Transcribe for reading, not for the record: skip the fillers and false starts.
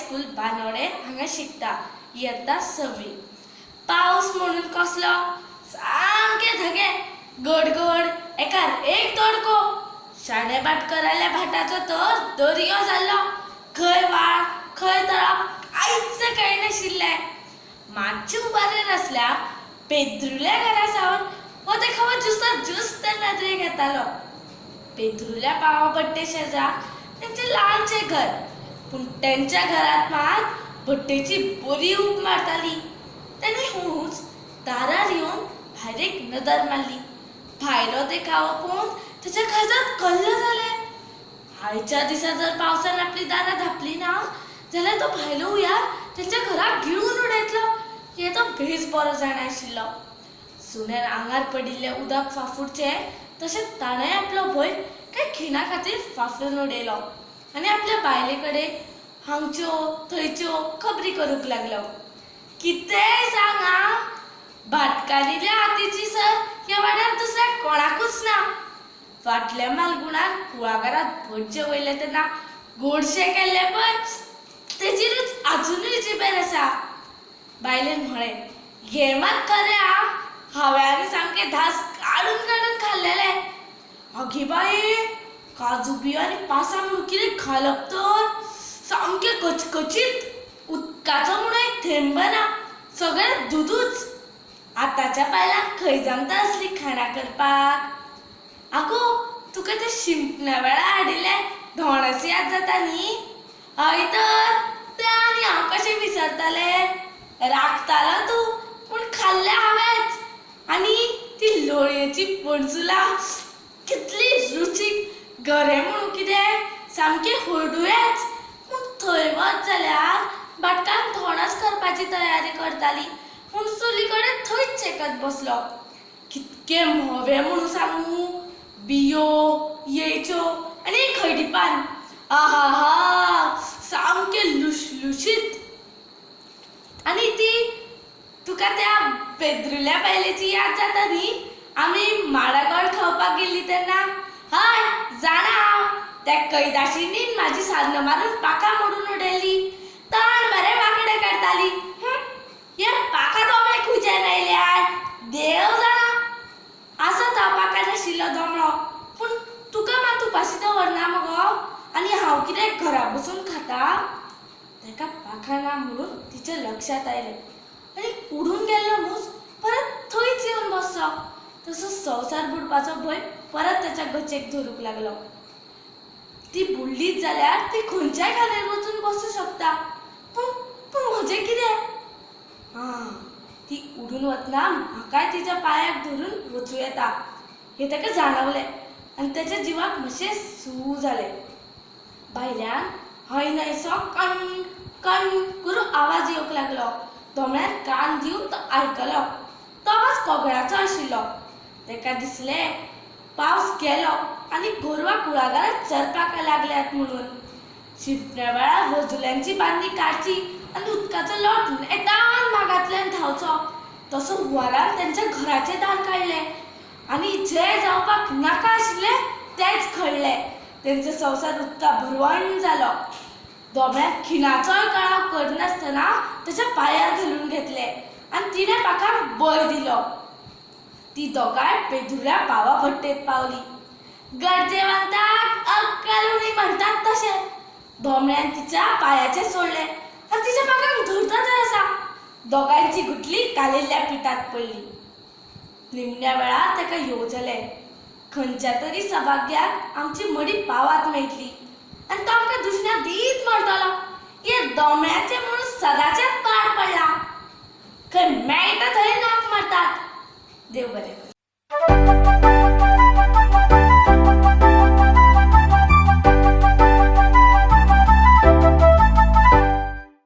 High school बानोडे हांगा शिकता इयत्ता 6वी. पावस म्हणून कसलो सामके धगे गडगड एकार एक तडको. शाणे बाट करायल्या भाटाचो तर दर्यो जाल्लो. खंय वाळ खंय तळाव कांयच कळनाशिल्लें. मातशें उबारेर आसल्या पेद्रुल्या घरा सावन हो देखावो ज्युस्त नदरेक येतालो. पेद्रुल्या पावाभट्टे शेजार तेंचें ल्हानशें घर, पूण तेंच्या घरांत मात भट्टेची बरी ऊब मारताली. ताणें हळूच दारार येवन भायर एक नदर मारली. भायलो देखावो पळोवन ताच्या काळजांत कल्ल जालें. आयच्या दिसा जर पावसान आपली दारां धापली ना जाल्यार तो भायलो हुंयार तेंच्या घराक गिळून उडयतलो हें तो बेस बरो जाणाशिल्लो. सुण्यार आंगार पडिल्लें उदक फाफुडचें तशें ताणें आपलो भंय कांय खिणा खातीर फाफून उडयलो आनी आपल्या बायले कडेन हांगच्यो थंयच्यो खबरी करूंक लागलो. कितेंय सांग आं, भाटकारिल्ल्या हातीची सर ह्या वाड्यार दुसऱ्या कोणाकूच ना. फाटल्या मालगुणाक कुळागरांत भटजे वयले तेन्ना गोडशें केल्लें पळय तेचीरूच आजुनूय जिबेर आसा. बायलेन म्हळें, हें मात खरें आं, हांवें सामकें धास काडून काडून खाल्लेलें. आगे बाये, काजू बियो आनी पासां म्हणून कितें घालप तर सामकें कचकचीत. उदकाचो म्हणून एक थेंब ना, सगळें दुदूच. आतांच्या बायलांक खंय जमता असली खाणां करपाक. आगो, तुका ते शिंपण्या वेळार हाडिल्ले धोणस याद जाता न्ही? हय तर, तें आनी हांव कशें विसरतलें. राखतालो तूं, पूण खाल्लें हांवेंच. आनी ती लोळयेची पणसुलां कितली रुचीक. गरें म्हणून कितें सामकें हळडुवेंच. पूण थंय वच जाल्यार भाटकान धोणस करपाची तयारी करताली पूण चुली कडेन थंयच शेकत बसलो. कितके म्होंवे म्हणून सांगू, बियो येयच्यो आनी एक हळडी पान. आहा, सामकें लुशलुशीत. आनी ती तुका त्या पेद्रुल्या बायलेची याद जाता न्ही? आमी माडागोड खावपाक गेल्ली तेन्ना. हय, जाणा हांव. त्या कैदाशिनीन म्हाजी सान्नां मारून पाखां मोडून उडयल्ली. तण मरे वांकडे काडटाली. हे पाखां दोमळे खुंयच्यान आयल्यार देव जाणा. आसत हांव पाखां नाशिल्लो दोमळो, पूण तुका मात उपाशी दवरना मगो. आनी हांव कितें घरा बसून खाता? ताका पाखां ना म्हणून तिच्या लक्षांत आयलें आनी उडून गेल्लो मूस परत थंयच येवन बसलो. तसो संवसार बुडपाचो भंय परत ताच्या गचेक धरूंक लागलो. ती बुडलीच जाल्यार ती खंयच्याय खांदेर वचून बसूं शकता, पूण म्हजें कितें? ती उडून वतना म्हाकाय तिच्या पांयाक धरून वचूं येता हें ताका जाणवलें आनी ताच्या जिवाक मातशें सू जालें. भायल्यान हय न्हयसो कण कण करून आवाज येवंक लागलो. दोमळ्यान कान दिवन तो आयकलो. तो आवाज कोगळाचो आशिल्लो. ताका दिसलें पावस गेलो आनी गोरवां कुळागरांत चरपाक लागल्यात म्हणून. शिंपण्या वेळार वजुल्यांची बांदनी काडची आनी उदकाचो लोट नेटान मागांतल्यान धांवचो. तसो हुंवारान तेंच्या घराचें दार काडलें आनी जें जावपाक नाका आशिल्लें तेंच घडलें. तेंचो संवसार उदका भरवण जालो. दोमळ्याक खिणाचोय कळाव करनासतना ताच्या पांयार घालून घेतलें आनी तिणें पाखांक बळ दिलो. ती दोगांय पेद्रुल्या पावाभट्टेंत पावली. गरजेवंताक अक्कल उणी म्हणटात तशें. दोमळ्यान तिच्या पांयाचें सोडलें आनी तिच्या पाखांक धरता थंय आसा. दोगांयची गुटली कालिल्ल्या पिठांत पडली. निमण्या वेळार ताका येवजलें. खंयच्या तरी सभाग्याक आमची मडी पावात मेळटली आनी तो आमकां दुसण्या दीत म्हणटलो, हे दोमळ्याचें म्हणून सदांचेच पाड पडला. खंय मेळटा थंय नाक मारतात. देव बरें.